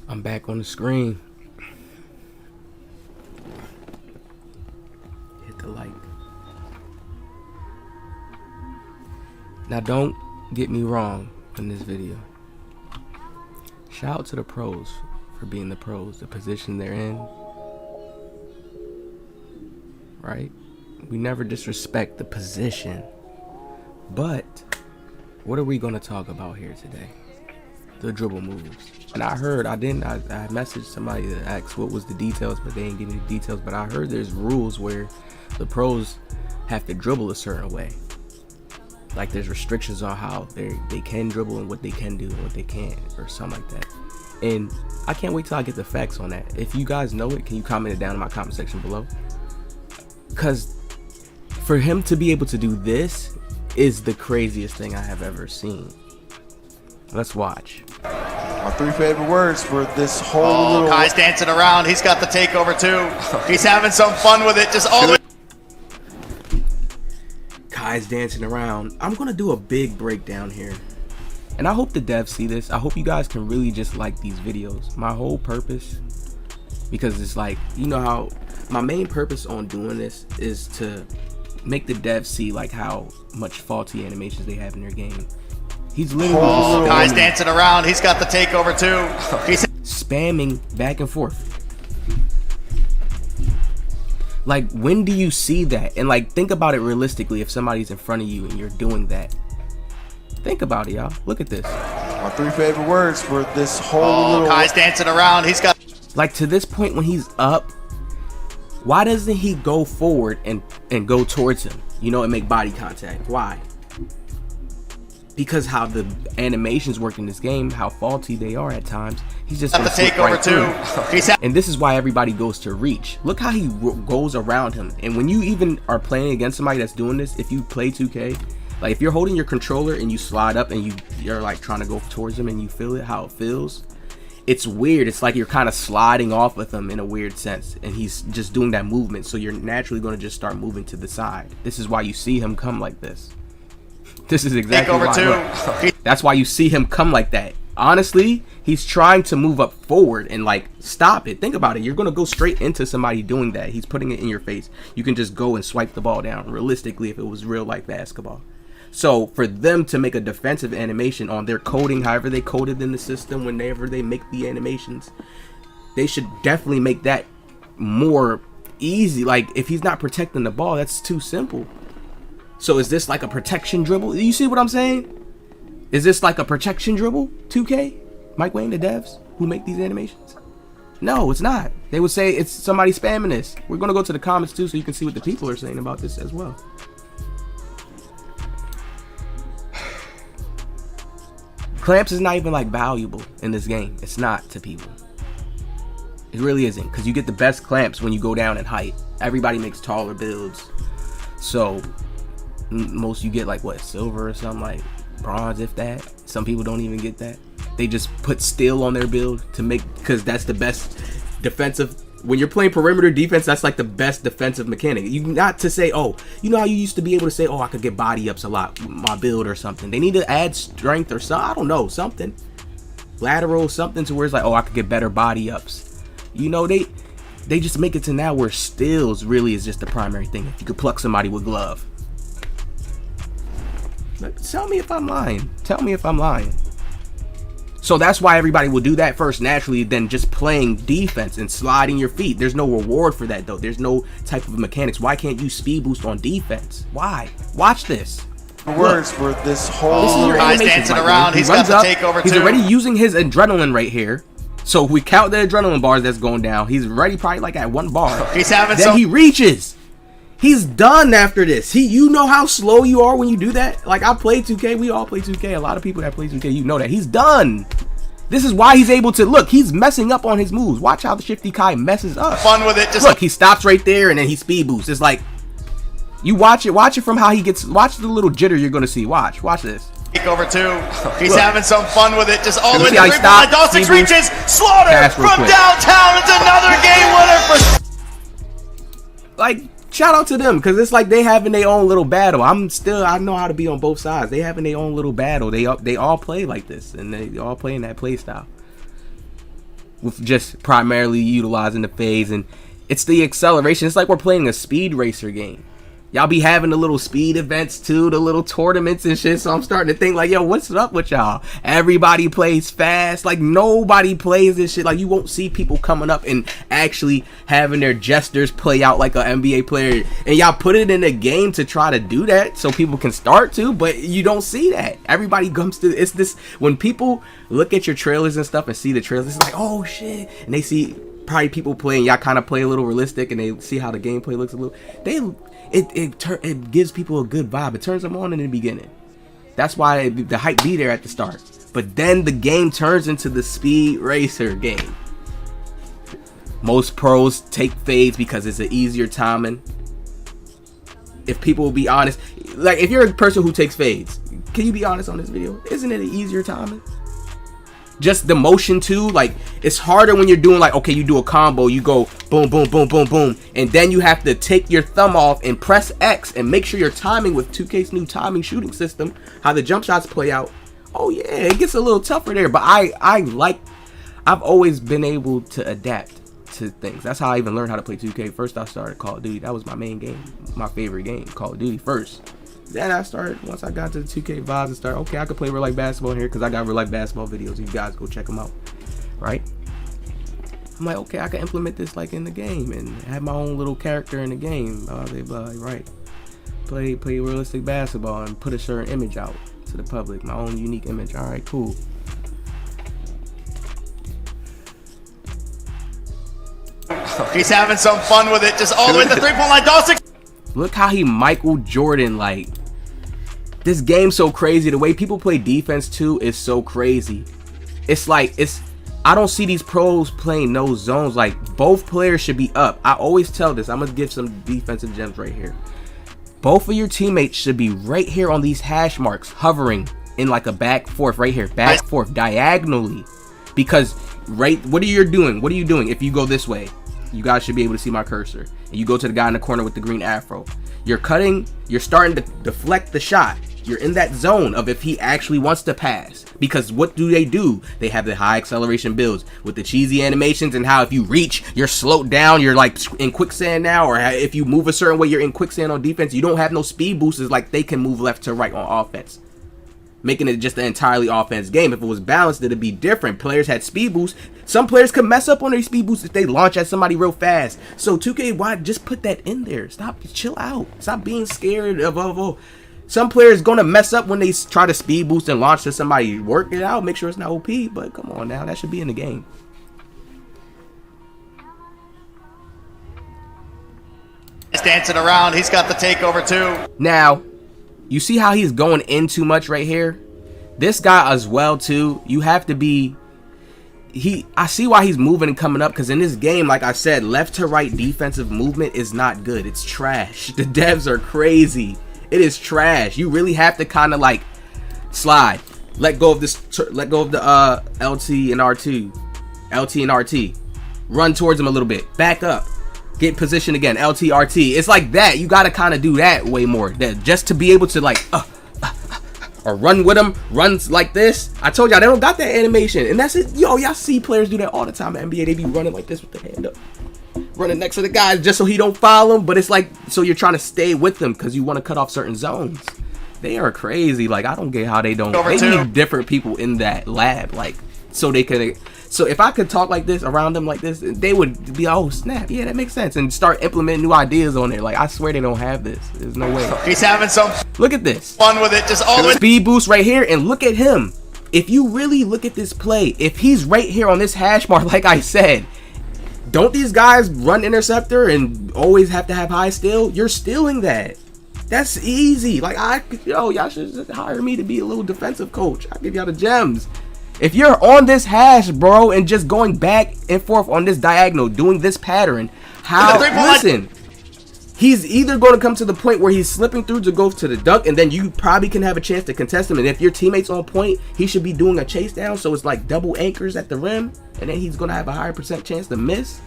I'm back on the screen. Hit the like. Now don't get me wrong in this video. Shout out to the pros for being the pros, the position they're in. Right? We never disrespect the position. But what are we gonna talk about here today? The dribble moves. And I messaged somebody that asked what was the details, but they didn't give me the details. But I heard there's rules where the pros have to dribble a certain way. Like there's restrictions on how they can dribble and what they can do and what they can't, or something like that. And I can't wait till I get the facts on that. If you guys know it, can you comment it down in my comment section below? Because for him to be able to do this is the craziest thing I have ever seen. Let's watch. My three favorite words for this whole little... Kai's dancing around. He's got the takeover too. He's having some fun with it. Just all the way. Kai's dancing around. I'm going to do a big breakdown here. And I hope the devs see this. I hope you guys can really just like these videos. My whole purpose, because it's like, you know how my main purpose on doing this is to make the devs see like how much faulty animations they have in their game. He's literally Kai's dancing around. He's got the takeover too. He's spamming back and forth. Like, when do you see that? And like, think about it realistically. If somebody's in front of you and you're doing that, think about it, y'all. Look at this. My three favorite words for this whole little... Kai's dancing around. He's got... Like, to this point when he's up, why doesn't he go forward and go towards him, you know, and make body contact? Why? Because how the animations work in this game, how faulty they are at times, he's just gonna slip right through. And this is why everybody goes to reach. Look how he goes around him. And when you even are playing against somebody that's doing this, if you play 2K, like if you're holding your controller and you slide up and you're like trying to go towards him and you feel it, how it feels, it's weird. It's like you're kind of sliding off with him in a weird sense, and he's just doing that movement, so you're naturally going to just start moving to the side. This is why you see him come like this. This is exactly why. Look, that's why you see him come like that. Honestly, he's trying to move up forward and like stop it. Think about it. You're going to go straight into somebody doing that. He's putting it in your face. You can just go and swipe the ball down realistically if it was real life basketball. So for them to make a defensive animation on their coding, however they coded in the system, whenever they make the animations, they should definitely make that more easy. Like if he's not protecting the ball, that's too simple. So is this like a protection dribble? You see what I'm saying? Is this like a protection dribble? 2K? Mike Wayne, the devs who make these animations? No, it's not. They would say it's somebody spamming this. We're going to go to the comments too so you can see what the people are saying about this as well. Clamps is not even like valuable in this game. It's not to people. It really isn't, because you get the best clamps when you go down in height. Everybody makes taller builds. So most you get like what, silver or something, like bronze if that. Some people don't even get that. They just put steel on their build to make, because that's the best defensive. When you're playing perimeter defense, that's like the best defensive mechanic. You not to say, oh, you know how you used to be able to say, oh, I could get body ups a lot with my build or something. They need to add strength or something. I don't know, something lateral, something to where it's like, oh, I could get better body ups. You know, they just make it to now where steals really is just the primary thing. If you could pluck somebody with glove. But tell me if I'm lying. Tell me if I'm lying. So that's why everybody will do that first naturally, then just playing defense and sliding your feet. There's no reward for that though. There's no type of mechanics. Why can't you speed boost on defense? Why? Watch this. Words for this whole... This is your animation, dancing around. He's got the takeover too. He's already using his adrenaline right here. So if we count the adrenaline bars that's going down, he's already probably like at 1 bar. He's having then he reaches. He's done after this. You know how slow you are when you do that? Like, I play 2K. We all play 2K. A lot of people that play 2K, you know that. He's done. This is why he's able to, look, he's messing up on his moves. Watch how the Shifty Kai messes up. Fun with it. Just look, he stops right there and then he speed boosts. It's like, you watch it from how he gets, watch the little jitter you're going to see. Watch this. Takeover too. He's having some fun with it. Just all the way to 3 point. Dawson's reaches. Slaughter from downtown. It's another game winner for... Like, shout out to them, because it's like they having their own little battle. I know how to be on both sides. They having their own little battle. They all play like this, and they all play in that play style. with just primarily utilizing the fades, and it's the acceleration. It's like we're playing a speed racer game. Y'all be having the little speed events too, the little tournaments and shit. So I'm starting to think like, yo, what's up with y'all? Everybody plays fast. Like nobody plays this shit. Like you won't see people coming up and actually having their gestures play out like an NBA player. And y'all put it in a game to try to do that so people can start to, but you don't see that. Everybody comes to, it's this, when people look at your trailers and stuff and see the trailers, it's like, oh shit. And they see probably people playing, y'all kind of play a little realistic and they see how the gameplay looks a little, it gives people a good vibe. It turns them on in the beginning. That's why the hype be there at the start. But then the game turns into the speed racer game. Most pros take fades because it's an easier timing. If people will be honest, like if you're a person who takes fades, can you be honest on this video? Isn't it an easier timing? Just the motion too, like it's harder when you're doing like, okay, you do a combo, you go boom, boom, boom, boom, boom, and then you have to take your thumb off and press X and make sure you're timing with 2K's new timing shooting system, how the jump shots play out. Oh yeah, it gets a little tougher there, but I've always been able to adapt to things. That's how I even learned how to play 2K. First I started Call of Duty. That was my main game, my favorite game, Call of Duty first. Then I started, once I got to the 2K vibes and started, okay, I could play real life basketball in here because I got real life basketball videos. You guys go check them out, right? I'm like, okay, I can implement this like in the game and have my own little character in the game. Right? Play realistic basketball and put a certain image out to the public, my own unique image. All right, cool. He's having some fun with it, just all the way to the three-point line. Dawson. Look how he Michael Jordan, like, this game's so crazy. The way people play defense too is so crazy. It's like, I don't see these pros playing no zones. Like both players should be up. I always tell this. I'm gonna give some defensive gems right here. Both of your teammates should be right here on these hash marks, hovering in like a back forth right here, back forth diagonally. Because what are you doing if you go this way? You guys should be able to see my cursor. And you go to the guy in the corner with the green afro. You're starting to deflect the shot. You're in that zone of if he actually wants to pass. Because what do? They have the high acceleration builds with the cheesy animations and how if you reach, you're slowed down. You're like in quicksand now. Or if you move a certain way, you're in quicksand on defense. You don't have no speed boosters like they can move left to right on offense, making it just an entirely offense game. If it was balanced, it'd be different. Players had speed boosts. Some players could mess up on their speed boosts if they launch at somebody real fast. So 2K, why just put that in there? Stop, chill out. Stop being scared of some players gonna mess up when they try to speed boost and launch to somebody. Work it out, make sure it's not OP, but come on now, that should be in the game. He's dancing around, he's got the takeover too. Now, you see how he's going in too much right here? This guy as well too, you have to be, I see why he's moving and coming up, because in this game, like I said, left to right defensive movement is not good. It's trash. The devs are crazy. It is trash. You really have to kind of like slide, let go of the LT and RT, run towards him a little bit, back up, get position again, LT RT. It's like that. You got to kind of do that way more, that just to be able to like or run with him, runs like this. I told y'all they don't got that animation, and that's it. Yo, y'all see players do that all the time in NBA. They be running like this with their hand up, running next to the guys just so he don't follow him. But it's like, so you're trying to stay with them because you want to cut off certain zones. They are crazy. Like, I don't get how they don't. They need different people in that lab, like, so they could. So if I could talk like this around them like this, they would be, oh snap, yeah, that makes sense, and start implementing new ideas on there. Like, I swear they don't have this. There's no way. He's having some. Look at this. Fun with it, just all the speed boost right here, and look at him. If you really look at this play, if he's right here on this hash mark, like I said, don't these guys run interceptor and always have to have high steal? You're stealing that. That's easy. Like, y'all should just hire me to be a little defensive coach. I'll give y'all the gems. If you're on this hash, bro, and just going back and forth on this diagonal, doing this pattern, listen, he's either going to come to the point where he's slipping through to go to the dunk, and then you probably can have a chance to contest him. And if your teammate's on point, he should be doing a chase down, so it's like double anchors at the rim, and then he's going to have a higher % chance to miss.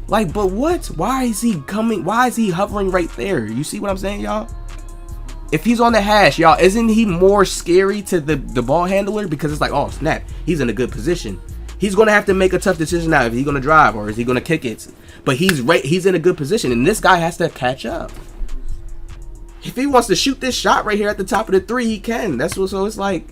Like, but what? Why is he coming? Why is he hovering right there? You see what I'm saying, y'all? If he's on the hash, y'all, isn't he more scary to the ball handler? Because it's like, oh snap, he's in a good position. He's going to have to make a tough decision now. Is he going to drive or is he going to kick it? But he's in a good position, and this guy has to catch up. If he wants to shoot this shot right here at the top of the three, he can. So it's like,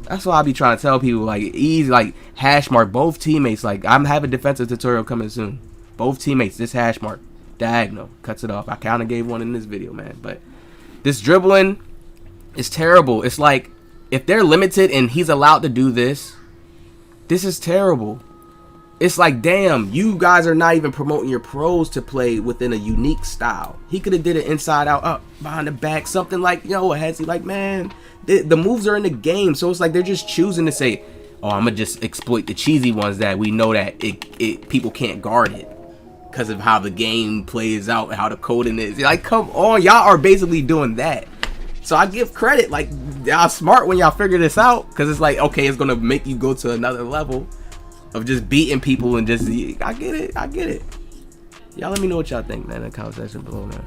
that's why I be trying to tell people, like, easy, like, hash mark both teammates. Like, I'm having a defensive tutorial coming soon. Both teammates, this hash mark, diagonal, cuts it off. I kind of gave one in this video, man. But this dribbling is terrible. It's like, if they're limited and he's allowed to do this, this is terrible. It's like, damn, you guys are not even promoting your pros to play within a unique style. He could have did it inside out, up, behind the back, something like, yo, Hezzy, like, man, the moves are in the game. So it's like they're just choosing to say, oh, I'm going to just exploit the cheesy ones that we know that people can't guard it because of how the game plays out, how the coding is. Like, come on, y'all are basically doing that. So I give credit, like, y'all smart when y'all figure this out, because it's like, okay, it's gonna make you go to another level of just beating people and just, I get it. Y'all let me know what y'all think, man, in the comment section below, man.